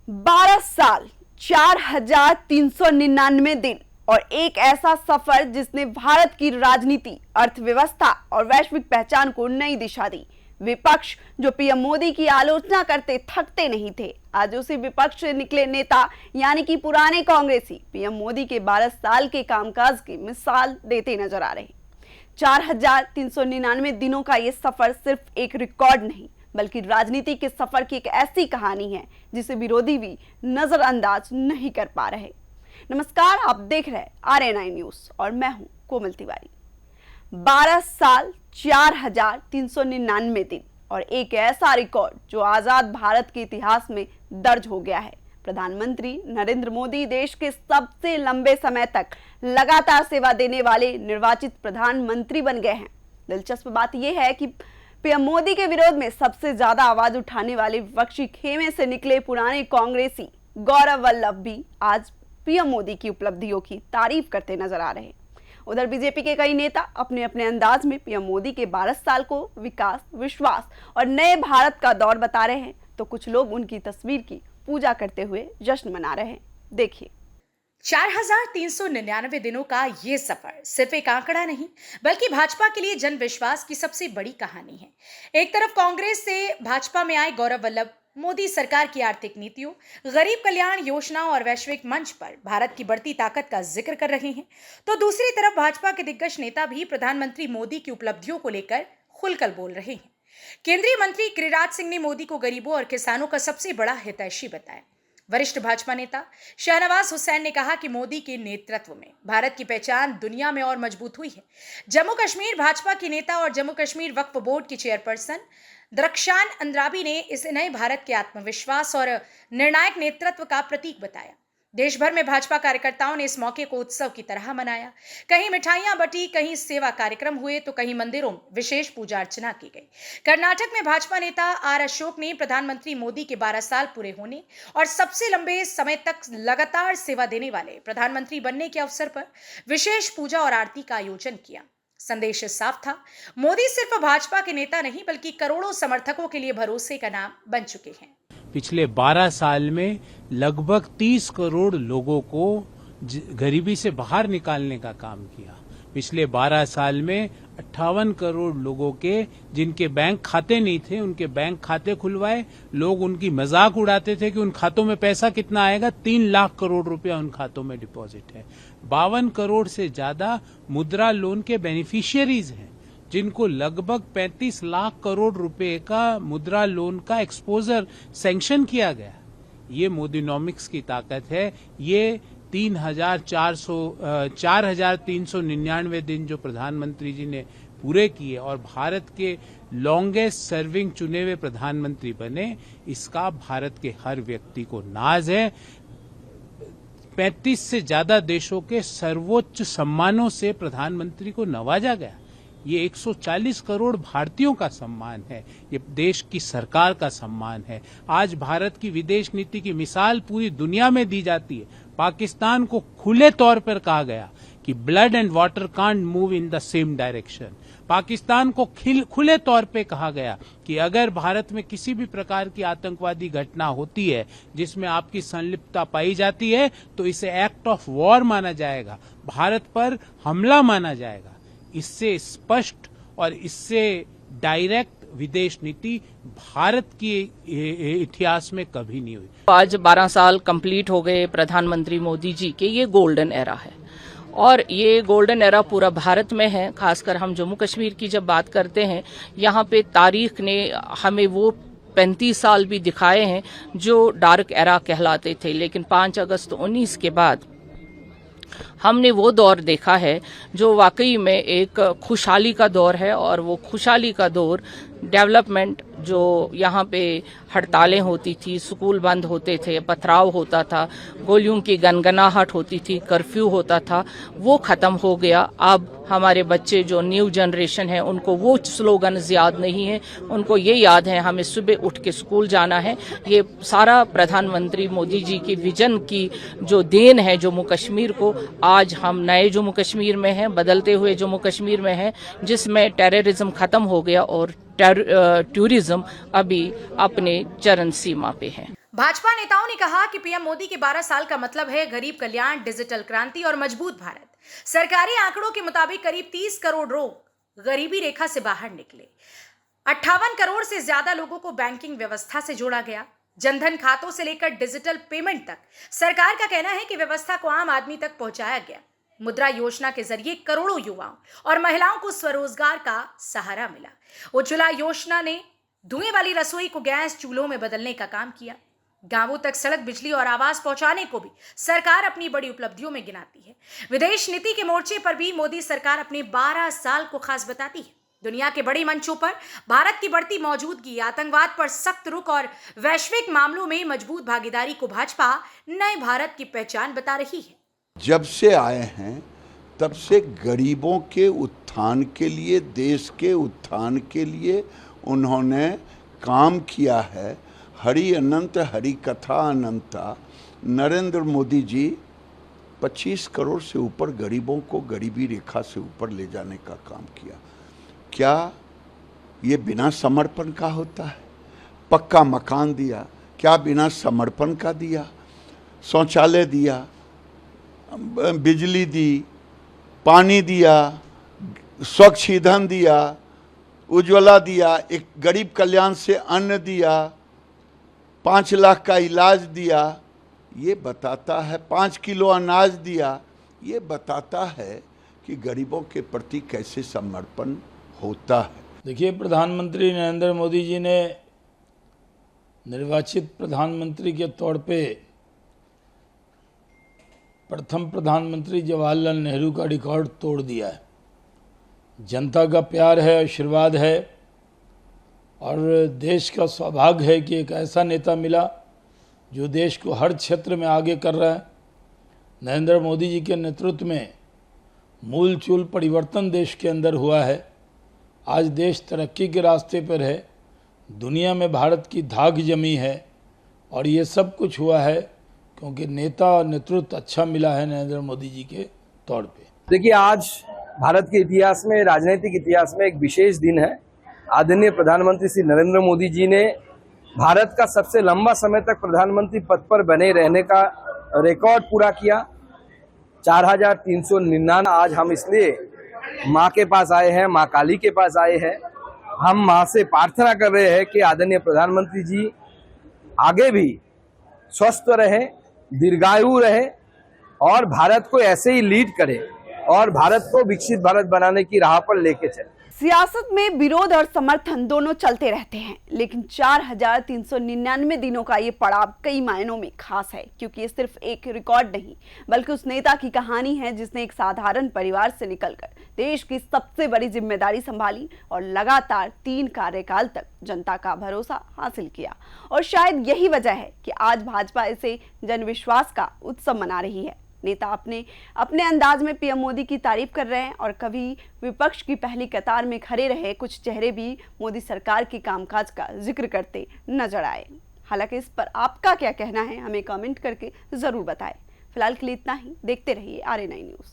12 साल, 4,399 दिन और एक ऐसा सफर जिसने भारत की राजनीति, अर्थव्यवस्था और वैश्विक पहचान को नई दिशा दी। विपक्ष जो पीएम मोदी की आलोचना करते थकते नहीं थे, आज उसी विपक्ष से निकले नेता यानी कि पुराने कांग्रेसी पीएम मोदी के 12 साल के कामकाज की मिसाल देते नजर आ रहे। 4,399 दिनों का ये सफर सिर्फ एक रिकॉर्ड नहीं बल्कि राजनीति के सफर की एक ऐसी कहानी है जिसे विरोधी भी नजरअंदाज नहीं कर पा रहे। नमस्कार, आप देख रहे हैं RNI न्यूज और मैं हूं कोमल तिवारी। 12 साल, 4,399 दिन और एक ऐसा रिकॉर्ड जो आजाद भारत के इतिहास में दर्ज हो गया है। प्रधानमंत्री नरेंद्र मोदी देश के सबसे लंबे समय तक लगातार सेवा देने वाले निर्वाचित प्रधानमंत्री बन गए हैं। दिलचस्प बात यह है कि पीएम मोदी के विरोध में सबसे ज्यादा आवाज उठाने वाले विपक्षी खेमे से निकले पुराने कांग्रेसी गौरव वल्लभ भी आज पीएम मोदी की उपलब्धियों की तारीफ करते नजर आ रहे हैं। उधर बीजेपी के कई नेता अपने अपने अंदाज में पीएम मोदी के 12 साल को विकास, विश्वास और नए भारत का दौर बता रहे हैं, तो कुछ लोग उनकी तस्वीर की पूजा करते हुए जश्न मना रहे हैं। देखिए, 4,399 दिनों का ये सफर सिर्फ एक आंकड़ा नहीं बल्कि भाजपा के लिए जन विश्वास की सबसे बड़ी कहानी है। एक तरफ कांग्रेस से भाजपा में आए गौरव वल्लभ मोदी सरकार की आर्थिक नीतियों, गरीब कल्याण योजनाओं और वैश्विक मंच पर भारत की बढ़ती ताकत का जिक्र कर रहे हैं, तो दूसरी तरफ भाजपा के दिग्गज नेता भी प्रधानमंत्री मोदी की उपलब्धियों को लेकर खुलकर बोल रहे हैं। केंद्रीय मंत्री गिरिराज सिंह ने मोदी को गरीबों और किसानों का सबसे बड़ा हितैषी बताया। वरिष्ठ भाजपा नेता शाहनवाज हुसैन ने कहा कि मोदी के नेतृत्व में भारत की पहचान दुनिया में और मजबूत हुई है। जम्मू कश्मीर भाजपा की नेता और जम्मू कश्मीर वक्फ बोर्ड की चेयरपर्सन दरख्शान अंद्राबी ने इसे नए भारत के आत्मविश्वास और निर्णायक नेतृत्व का प्रतीक बताया। देश भर में भाजपा कार्यकर्ताओं ने इस मौके को उत्सव की तरह मनाया। कहीं मिठाइयां बंटी, कहीं सेवा कार्यक्रम हुए तो कहीं मंदिरों में विशेष पूजा अर्चना की गई। कर्नाटक में भाजपा नेता आर अशोक ने प्रधानमंत्री मोदी के 12 साल पूरे होने और सबसे लंबे समय तक लगातार सेवा देने वाले प्रधानमंत्री बनने के अवसर पर विशेष पूजा और आरती का आयोजन किया। संदेश साफ था, मोदी सिर्फ भाजपा के नेता नहीं बल्कि करोड़ों समर्थकों के लिए भरोसे का नाम बन चुके हैं। पिछले 12 साल में लगभग 30 करोड़ लोगों को गरीबी से बाहर निकालने का काम किया। पिछले 12 साल में 58 करोड़ लोगों के जिनके बैंक खाते नहीं थे उनके बैंक खाते खुलवाए। लोग उनकी मजाक उड़ाते थे कि उन खातों में पैसा कितना आएगा, 3 लाख करोड़ रुपया उन खातों में डिपॉजिट है। 52 करोड़ से ज्यादा मुद्रा लोन के बेनिफिशियरीज हैं जिनको लगभग 35 लाख करोड़ रुपए का मुद्रा लोन का एक्सपोजर सैंक्शन किया गया। ये मोदीनॉमिक्स की ताकत है। ये 4,399 दिन जो प्रधानमंत्री जी ने पूरे किए और भारत के लॉन्गेस्ट सर्विंग चुने हुए प्रधानमंत्री बने, इसका भारत के हर व्यक्ति को नाज है। 35 से ज्यादा देशों के सर्वोच्च सम्मानों से प्रधानमंत्री को नवाजा गया। ये 140 करोड़ भारतीयों का सम्मान है, ये देश की सरकार का सम्मान है। आज भारत की विदेश नीति की मिसाल पूरी दुनिया में दी जाती है। पाकिस्तान को खुले तौर पर कहा गया कि blood and water can't move in the same direction. Pakistan को खुले तौर पे कहा गया कि अगर भारत में किसी भी प्रकार की आतंकवादी घटना होती है जिसमें आपकी संलिप्तता पाई जाती है तो इसे एक्ट ऑफ वॉर माना जाएगा, भारत पर हमला माना जाएगा। इससे स्पष्ट और इससे डायरेक्ट विदेश नीति भारत के इतिहास में कभी नहीं हुई। आज 12 साल कंप्लीट हो गए प्रधानमंत्री मोदी जी के, ये गोल्डन एरा है और ये गोल्डन एरा पूरा भारत में है। खासकर हम जम्मू कश्मीर की जब बात करते हैं, यहाँ पे तारीख ने हमें वो 35 साल भी दिखाए हैं जो डार्क एरा कहलाते थे, लेकिन 5 अगस्त 19 के बाद हमने वो दौर देखा है जो वाकई में एक खुशहाली का दौर है। और वो खुशहाली का दौर डेवलपमेंट, जो यहाँ पे हड़तालें होती थी, स्कूल बंद होते थे, पथराव होता था, गोलियों की गनगनाहट होती थी, कर्फ्यू होता था, वो खत्म हो गया। अब हमारे बच्चे जो न्यू जनरेशन है उनको वो स्लोगन याद नहीं है, उनको ये याद है हमें सुबह उठ के स्कूल जाना है। ये सारा प्रधानमंत्री मोदी जी की विजन की जो देन है जम्मू कश्मीर को, आज हम नए जम्मू कश्मीर में हैं, बदलते हुए जम्मू कश्मीर में हैं, जिसमें टेररिज्म खत्म हो गया और टूरिज्म अभी अपने चरम सीमा पे है। भाजपा नेताओं ने कहा कि पीएम मोदी के 12 साल का मतलब है गरीब कल्याण, डिजिटल क्रांति और मजबूत भारत। सरकारी आंकड़ों के मुताबिक करीब 30 करोड़ लोग गरीबी रेखा से बाहर निकले। 58 करोड़ से ज्यादा लोगों को बैंकिंग व्यवस्था से जोड़ा गया। जनधन खातों से लेकर डिजिटल पेमेंट तक सरकार का कहना है कि व्यवस्था को आम आदमी तक पहुंचाया गया। मुद्रा योजना के जरिए करोड़ों युवाओं और महिलाओं को स्वरोजगार का सहारा मिला। उज्ज्वला योजना ने धुएं वाली रसोई को गैस चूल्हों में बदलने का काम किया। गांवों तक सड़क, बिजली और आवास पहुंचाने को भी सरकार अपनी बड़ी उपलब्धियों में गिनाती है। विदेश नीति के मोर्चे पर भी मोदी सरकार अपने 12 साल को खास बताती है। दुनिया के बड़े मंचों पर भारत की बढ़ती मौजूदगी, आतंकवाद पर सख्त रुख और वैश्विक मामलों में मजबूत भागीदारी को भाजपा नए भारत की पहचान बता रही है। जब से आए हैं तब से गरीबों के उत्थान के लिए, देश के उत्थान के लिए उन्होंने काम किया है। हरि अनंत हरि कथा अनंता। नरेंद्र मोदी जी 25 करोड़ से ऊपर गरीबों को गरीबी रेखा से ऊपर ले जाने का काम किया। क्या ये बिना समर्पण का होता है? पक्का मकान दिया, क्या बिना समर्पण का दिया? शौचालय दिया, बिजली दी, पानी दिया, स्वच्छ ईंधन दिया, उज्ज्वला दिया, एक गरीब कल्याण से अन्न दिया, 5 लाख का इलाज दिया। ये बताता है, 5 किलो अनाज दिया। ये बताता है कि गरीबों के प्रति कैसे समर्पण होता है। देखिए, प्रधानमंत्री नरेंद्र मोदी जी ने निर्वाचित प्रधानमंत्री के तौर पे प्रथम प्रधानमंत्री जवाहरलाल नेहरू का रिकॉर्ड तोड़ दिया है। जनता का प्यार है, आशीर्वाद है और देश का सौभाग्य है कि एक ऐसा नेता मिला जो देश को हर क्षेत्र में आगे कर रहा है। नरेंद्र मोदी जी के नेतृत्व में मूल चूल परिवर्तन देश के अंदर हुआ है। आज देश तरक्की के रास्ते पर है, दुनिया में भारत की धाक जमी है और ये सब कुछ हुआ है क्योंकि नेता और नेतृत्व अच्छा मिला है नरेंद्र मोदी जी के तौर पे। देखिए, आज भारत के इतिहास में, राजनीतिक इतिहास में एक विशेष दिन है। आदरणीय प्रधानमंत्री श्री नरेंद्र मोदी जी ने भारत का सबसे लंबा समय तक प्रधानमंत्री पद पर बने रहने का रिकॉर्ड पूरा किया। 4399। आज हम इसलिए माँ के पास आए हैं, माँ काली के पास आए हैं। हम माँ से प्रार्थना कर रहे हैं कि आदरणीय प्रधानमंत्री जी आगे भी स्वस्थ रहे, दीर्घायु रहे और भारत को ऐसे ही लीड करे और भारत को विकसित भारत बनाने की राह पर लेके चले। सियासत में विरोध और समर्थन दोनों चलते रहते हैं, लेकिन 4399 दिनों का ये पड़ाव कई मायनों में खास है, क्योंकि ये सिर्फ एक रिकॉर्ड नहीं बल्कि उस नेता की कहानी है जिसने एक साधारण परिवार से निकलकर देश की सबसे बड़ी जिम्मेदारी संभाली और लगातार 3 कार्यकाल तक जनता का भरोसा हासिल किया। और शायद यही वजह है कि आज भाजपा इसे जनविश्वास का उत्सव मना रही है। नेता अपने अंदाज में पीएम मोदी की तारीफ कर रहे हैं और कभी विपक्ष की पहली कतार में खड़े रहे कुछ चेहरे भी मोदी सरकार की कामकाज का जिक्र करते नजर आए। हालांकि इस पर आपका क्या कहना है, हमें कमेंट करके जरूर बताएं। फिलहाल के लिए इतना ही। देखते रहिए RA9 न्यूज़।